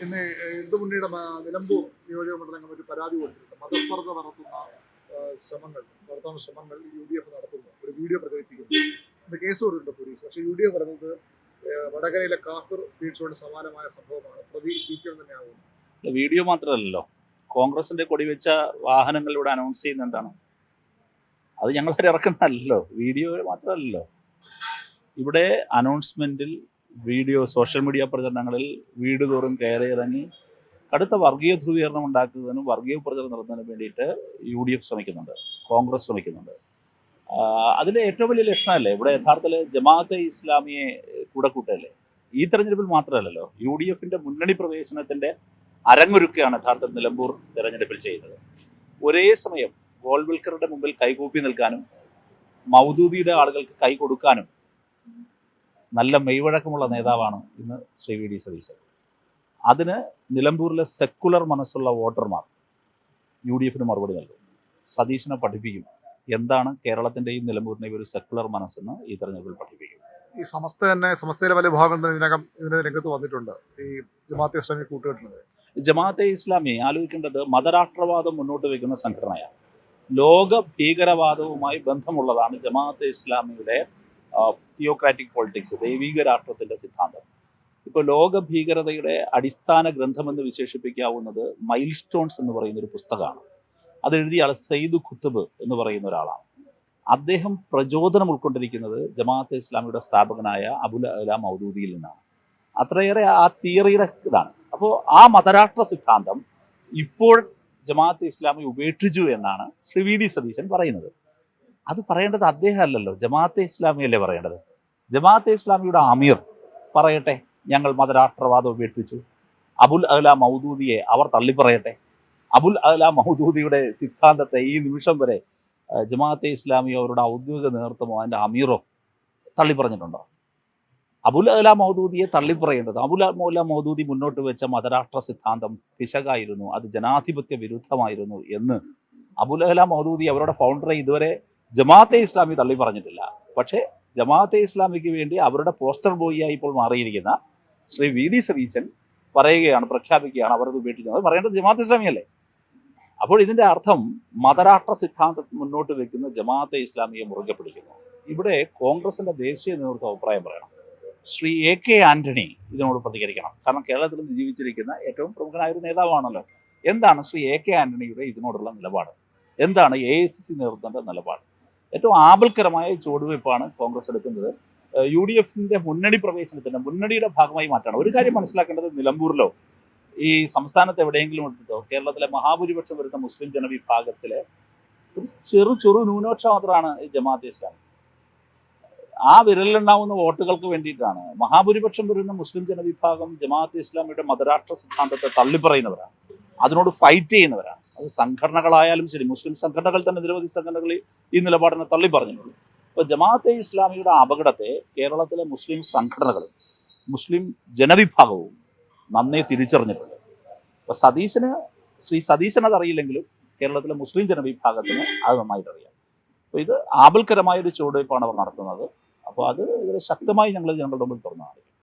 ഇന്ന് ഇടതുമുന്നണിയുടെ നിലമ്പൂർ നിയോജക മണ്ഡലം കമ്മിറ്റി പരാതി കൊടുത്തിട്ടുണ്ട്. മതസ്പർദ്ധ നടത്തുന്ന ശ്രമങ്ങൾ UDF നടത്തുന്നു. ഒരു വീഡിയോ പ്രചരിപ്പിക്കുന്നു. ഇത് കേസ് കൊടുത്തിട്ടുണ്ട് പോലീസ്. പക്ഷേ UDF പറയുന്നത് വടകരയിലെ കാഫിർ സ്പീഡ് ഷോയുടെ സമാനമായ സംഭവമാണ്, പ്രതി CPM തന്നെയാകുന്നു. വീഡിയോ മാത്രമല്ലല്ലോ, കോൺഗ്രസിന്റെ കൊടിവെച്ച വാഹനങ്ങളിലൂടെ അനൗൺസ് ചെയ്യുന്ന എന്താണ്? അത് ഞങ്ങളവരെ ഇറക്കുന്നതല്ലോ, വീഡിയോ മാത്രമല്ലല്ലോ. ഇവിടെ അനൗൺസ്മെന്റിൽ വീഡിയോ, സോഷ്യൽ മീഡിയ പ്രചരണങ്ങളിൽ വീട് തോറും കയറി ഇറങ്ങി കടുത്ത വർഗീയ ധ്രുവീകരണം ഉണ്ടാക്കുന്നതിനും വർഗീയ പ്രചരണം നടത്തുന്നതിനും വേണ്ടിയിട്ട് UDF ശ്രമിക്കുന്നുണ്ട്, കോൺഗ്രസ് ശ്രമിക്കുന്നുണ്ട്. അതിലെ ഏറ്റവും വലിയ ലക്ഷണമല്ലേ ഇവിടെ യഥാർത്ഥത്തിൽ ജമാഅത്തെ ഇസ്ലാമിയെ കൂടെ കൂട്ടല്ലേ? ഈ തെരഞ്ഞെടുപ്പിൽ മാത്രമല്ലല്ലോ, UDFന്റെ മുന്നണി പ്രവേശനത്തിന്റെ അരങ്ങൊരുക്കുകയാണ് യഥാർത്ഥത്തിൽ നിലമ്പൂർ തെരഞ്ഞെടുപ്പിൽ ചെയ്യുന്നത്. ഒരേ സമയം ഗോൾവൽക്കറുടെ മുമ്പിൽ കൈകൂപ്പി നിൽക്കാനും മൗദൂദിയുടെ ആളുകൾക്ക് കൈ കൊടുക്കാനും നല്ല മെയ്വഴക്കമുള്ള നേതാവാണ് ഇന്ന് ശ്രീ VD സതീശൻ. അതിന് നിലമ്പൂരിലെ സെക്കുലർ മനസ്സുള്ള വോട്ടർമാർ UDFന് മറുപടി നൽകും. സതീശനെ പഠിപ്പിക്കും എന്താണ് കേരളത്തിൻ്റെയും നിലമ്പൂരിൻ്റെയും ഒരു സെക്കുലർ മനസ്സെന്ന് ഈ തെരഞ്ഞെടുപ്പിൽ പഠിപ്പിക്കും. ഈ സമസ്തയിലെ വലിയ ഭാഗം ഇതിനകം ഇതിന്റെ രംഗത്ത് വന്നിട്ടുണ്ട്. ഈ ജമാഅത്തെ ഇസ്ലാമി കൂട്ടുകെട്ടുന്നത്, ജമാഅത്തെ ഇസ്ലാമി ആലോചിക്കേണ്ടത് മതരാഷ്ട്രവാദം മുന്നോട്ട് വയ്ക്കുന്ന സംഘടനയാണ്. ലോക ഭീകരവാദവുമായി ബന്ധമുള്ളതാണ് ജമാഅത്തെ ഇസ്ലാമിയുടെ തിയോക്രാറ്റിക് പൊളിറ്റിക്സ്, ദൈവിക രാഷ്ട്രത്തിന്റെ സിദ്ധാന്തം. ഇപ്പോൾ ലോക ഭീകരതയുടെ അടിസ്ഥാന ഗ്രന്ഥമെന്ന് വിശേഷിപ്പിക്കാവുന്നത് മൈൽ സ്റ്റോൺസ് എന്ന് പറയുന്ന ഒരു പുസ്തകമാണ്. അതെഴുതിയ ആൾ സയ്യിദ് ഖുത്ബ് എന്ന് പറയുന്ന ഒരാളാണ്. അദ്ദേഹം പ്രചോദനം ഉൾക്കൊണ്ടിരിക്കുന്നത് ജമാഅത്തെ ഇസ്ലാമിയുടെ സ്ഥാപകനായ അബുൽ അല മൗദൂദിയിൽ നിന്നാണ്. അത്രയേറെ ആ തിയറിയുടെ ഇതാണ്. അപ്പോൾ ആ മതരാഷ്ട്ര സിദ്ധാന്തം ഇപ്പോൾ ജമാഅത്തെ ഇസ്ലാമി ഉപേക്ഷിച്ചു എന്നാണ് ശ്രീ VD സതീശൻ പറയുന്നത്. അത് പറയേണ്ടത് അദ്ദേഹം അല്ലല്ലോ, ജമാഅത്തെ ഇസ്ലാമിയല്ലേ പറയേണ്ടത്. ജമാഅത്തെ ഇസ്ലാമിയുടെ അമീർ പറയട്ടെ, ഞങ്ങൾ മതരാഷ്ട്രവാദം ഉപേക്ഷിച്ചു. അബുൽ അല മൗദൂദിയെ അവർ തള്ളിപ്പറയട്ടെ. അബുൽ അല മൗദൂദിയുടെ സിദ്ധാന്തത്തെ ഈ നിമിഷം വരെ ജമാഅത്തെ ഇസ്ലാമി അവരുടെ ഔദ്യോഗിക നേതൃത്വമോ അതിൻ്റെ അമീറോ തള്ളിപ്പറഞ്ഞിട്ടുണ്ടോ? അബുൽ അല മൗദൂദിയെ തള്ളിപ്പറയേണ്ടത്, അബുൽ അല മൗദൂദി മുന്നോട്ട് വെച്ച മതരാഷ്ട്ര സിദ്ധാന്തം പിശകായിരുന്നു, അത് ജനാധിപത്യ വിരുദ്ധമായിരുന്നു എന്ന് അബുൽ അല മൗദൂദി അവരുടെ ഫൗണ്ടറെ ഇതുവരെ ജമാഅത്തെ ഇസ്ലാമി തള്ളി പറഞ്ഞിട്ടില്ല. പക്ഷേ ജമാഅത്തെ ഇസ്ലാമിക്ക് വേണ്ടി അവരുടെ പോസ്റ്റർ ബോയിയായി ഇപ്പോൾ മാറിയിരിക്കുന്ന ശ്രീ VD സതീശൻ പറയുകയാണ്, പ്രഖ്യാപിക്കുകയാണ് അവരത് ഉപേക്ഷിക്കുന്നത്. പറയേണ്ടത് ജമാഅത്തെ ഇസ്ലാമിയല്ലേ? അപ്പോൾ ഇതിൻ്റെ അർത്ഥം മതരാഷ്ട്ര സിദ്ധാന്തം മുന്നോട്ട് വെക്കുന്ന ജമാഅത്തെ ഇസ്ലാമിയെ മുറുകെ പിടിക്കുന്നു. ഇവിടെ കോൺഗ്രസിൻ്റെ ദേശീയ നേതൃത്വം അഭിപ്രായം പറയണം. ശ്രീ AK ആന്റണി ഇതിനോട് പ്രതികരിക്കണം. കാരണം കേരളത്തിൽ നിന്ന് ജീവിച്ചിരിക്കുന്ന ഏറ്റവും പ്രമുഖനായ ഒരു നേതാവാണല്ലോ. എന്താണ് ശ്രീ AK ആന്റണിയുടെ ഇതിനോടുള്ള നിലപാട്? എന്താണ് AICC നേതൃത്വത്തിൻ്റെ നിലപാട്? ഏറ്റവും ആപൽക്കരമായ ചുവടുവയ്പ്പാണ് കോൺഗ്രസ് എടുക്കുന്നത്. UDFന്റെ മുന്നണിയുടെ ഭാഗമായി മാറ്റാണ്. ഒരു കാര്യം മനസ്സിലാക്കേണ്ടത്, നിലമ്പൂരിലോ ഈ സംസ്ഥാനത്ത് എവിടെയെങ്കിലും എടുത്തോ കേരളത്തിലെ മഹാഭൂരിപക്ഷം വരുന്ന മുസ്ലിം ജനവിഭാഗത്തിലെ ഒരു ചെറു ന്യൂനപക്ഷ മാത്രമാണ് ഈ ജമാഅത്തെ ഇസ്ലാമി. ആ വിരലിലുണ്ടാവുന്ന വോട്ടുകൾക്ക് വേണ്ടിയിട്ടാണ് മഹാഭൂരിപക്ഷം വരുന്ന മുസ്ലിം ജനവിഭാഗം ജമാഅത്തെ ഇസ്ലാമിയുടെ മതരാഷ്ട്ര സിദ്ധാന്തത്തെ തള്ളിപ്പറയുന്നവരാണ്, അതിനോട് ഫൈറ്റ് ചെയ്യുന്നവരാണ്. അത് സംഘടനകളായാലും ശരി, മുസ്ലിം സംഘടനകൾ തന്നെ നിരവധി സംഘടനകൾ ഈ നിലപാടിനെ തള്ളി പറഞ്ഞിട്ടുണ്ട്. അപ്പോൾ ജമാഅത്തെ ഇസ്ലാമിയുടെ അപകടത്തെ കേരളത്തിലെ മുസ്ലിം സംഘടനകളും മുസ്ലിം ജനവിഭാഗവും നന്നേ തിരിച്ചറിഞ്ഞിട്ടുണ്ട്. അപ്പോൾ ശ്രീ സതീശന് അതറിയില്ലെങ്കിലും കേരളത്തിലെ മുസ്ലിം ജനവിഭാഗത്തിന് അത് നന്നായിട്ട് അറിയാം. അപ്പോൾ ഇത് ആപൽക്കരമായൊരു ചുവടുവയ്പ്പാണ് അവർ നടത്തുന്നത്. അപ്പോൾ അത് ശക്തമായി ഞങ്ങൾ ജനങ്ങളുടെ മുമ്പിൽ തുറന്നതാണ്.